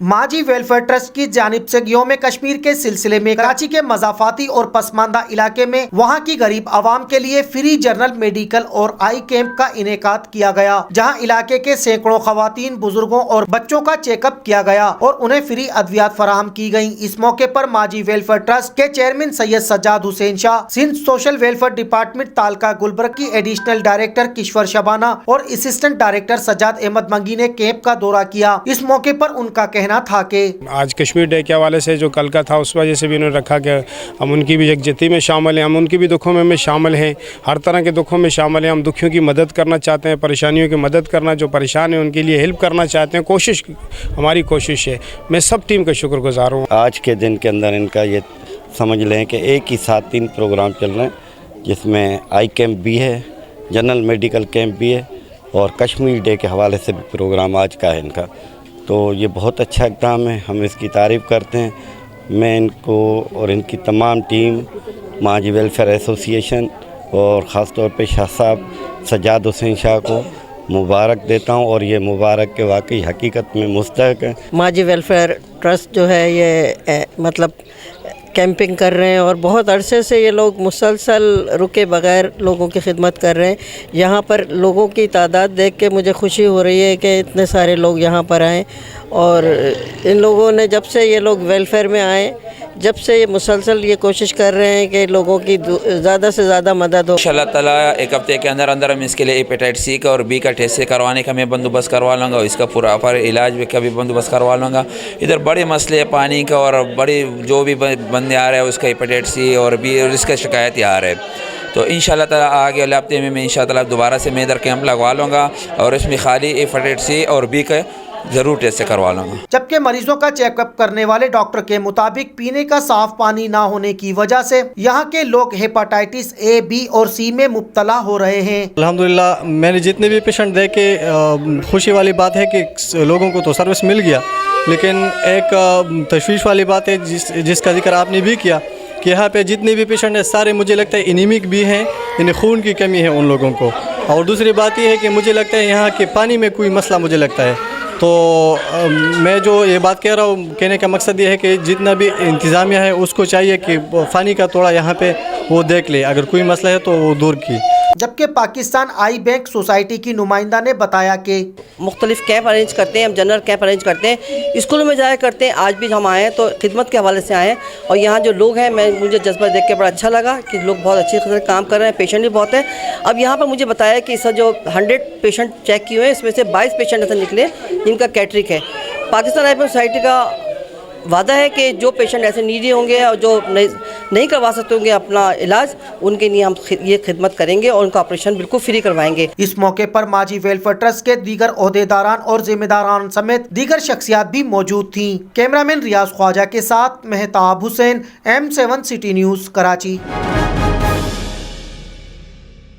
माजी welfare trust की जानिब से यौम कश्मीर के सिलसिले में कराची के मज़ाफाती और पसमानदा इलाके में वहाँ की गरीब आवाम के लिए फ्री जनरल मेडिकल और आई कैंप का इनेकाद किया गया, जहाँ इलाके के सैकड़ों खवातीन, बुजुर्गों और बच्चों का चेकअप किया गया और उन्हें फ्री अद्वियात फराहम की गयी। इस मौके पर माजी वेलफेयर ट्रस्ट के chairman Syed Sajjad Hussain Shah, Sindh social welfare department taluka Gulberg की एडिशनल डायरेक्टर किश्वर शबाना और असिस्टेंट डायरेक्टर सज्जाद अहमद मंगी ने कैंप का दौरा किया। इस मौके पर उनका कहना था कि आज कश्मीर डे के हवाले से जो कल का था उस वजह से भी उन्होंने रखा कि हम उनकी भी यकजहती में शामिल हैं, हम उनकी भी दुखों में शामिल हैं, हर तरह के दुखों में शामिल हैं। हम दुखियों की मदद करना चाहते हैं, परेशानियों की मदद करना, जो परेशान हैं उनके लिए हेल्प करना चाहते हैं। हमारी कोशिश है। मैं सब टीम का शुक्रगुजार हूँ। आज के दिन के अंदर इनका ये समझ लें कि एक ही साथ 3 प्रोग्राम चल रहे हैं, जिसमें आई कैंप भी है, जनरल मेडिकल कैंप भी है और कश्मीर डे के हवाले से भी प्रोग्राम आज का है इनका। तो ये बहुत अच्छा इक़दाम है, हम इसकी तारीफ़ करते हैं। मैं इनको और इनकी तमाम टीम, माजी वेलफेयर एसोसिएशन और ख़ास तौर पे शाह साहब सज्जाद हुसैन शाह को मुबारक देता हूँ और ये मुबारक के वाकई हकीकत में मुस्तहक है। माजी वेलफेयर ट्रस्ट जो है ये मतलब कैंपिंग कर रहे हैं और बहुत अरसे से ये लोग मुसलसल रुके बगैर लोगों की खिदमत कर रहे हैं। यहाँ पर लोगों की तादाद देख के मुझे खुशी हो रही है कि इतने सारे लोग यहाँ पर आए और इन लोगों ने जब से ये लोग वेलफेयर में आए, जब से ये मुसलसल ये कोशिश कर रहे हैं कि लोगों की ज़्यादा से ज़्यादा मदद हो। इंशाअल्लाह ताला एक हफ्ते के अंदर अंदर हम इसके लिए हेपेटाइटिस सी का और बी का टेस्ट करवाने का मैं बंदोबस्त करवा लूँगा और इसका पूरा इलाज का भी बंदोबस्त करवा लूँगा। इधर बड़े मसले पानी का और बड़ी जो भी बंदे आ रहे हैं उसका हेपेटाइटिस सी और बी और इसका शिकायत आ रहा है। तो इंशाअल्लाह ताला आगे वाले हफ्ते में मैं इंशाअल्लाह ताला दोबारा से मैं इधर कैंप लगवा लूँगा और इसमें खाली हेपेटाइटिस सी और बी का जरूर टेस्ट करवा लूँगा। जबकि मरीजों का चेकअप करने वाले डॉक्टर के मुताबिक पीने का साफ पानी ना होने की वजह से यहाँ के लोग हेपेटाइटिस ए, बी और सी में मुब्तला हो रहे हैं। अल्हम्दुलिल्लाह मैंने जितने भी पेशेंट देखे, खुशी वाली बात है कि लोगों को तो सर्विस मिल गया, लेकिन एक तशवीश वाली बात है जिसका जिक्र आपने भी किया कि यहाँ पे जितने भी पेशेंट हैं सारे मुझे लगता है एनीमिक भी हैं, इन्हें खून की कमी है उन लोगों को। और दूसरी बात ये है कि मुझे लगता है यहाँ के पानी में कोई मसला मुझे लगता है। तो मैं जो ये बात कह रहा हूँ, कहने का मकसद ये है कि जितना भी इंतज़ामिया है उसको चाहिए कि पानी का थोड़ा यहाँ पे वो देख ले, अगर कोई मसला है तो वो दूर की। जबकि पाकिस्तान आई बैंक सोसाइटी की नुमाइंदा ने बताया कि मुख्तलिफ कैंप अरेंज करते हैं, हम जनरल कैंप अरेंज करते हैं, स्कूलों में जाया करते हैं। आज भी हम आए हैं तो खिदमत के हवाले से आए हैं और यहाँ जो लोग हैं मुझे जज्बा देख के बड़ा अच्छा लगा कि लोग बहुत अच्छी तरह काम कर रहे हैं, पेशेंट भी बहुत है। अब यहाँ पर मुझे बताया कि इस जो 100 पेशेंट चेक किए हुए हैं इसमें से 22 पेशेंट ऐसे निकले जिनका कैटरिक है। पाकिस्तान आई बैंक सोसाइटी का वादा है कि जो पेशेंट ऐसे नीडी होंगे और जो नहीं करवा सकते होंगे अपना इलाज, उनके लिए हम ये खिदमत करेंगे और उनका ऑपरेशन बिल्कुल फ्री करवाएंगे। इस मौके पर माजी वेलफेयर ट्रस्ट के दीगर ओहदेदारान और जिम्मेदारान समेत दीगर शख्सियात भी मौजूद थीं। कैमरामैन रियाज ख्वाजा के साथ Mehtab Hussain, M7 city news, Karachi.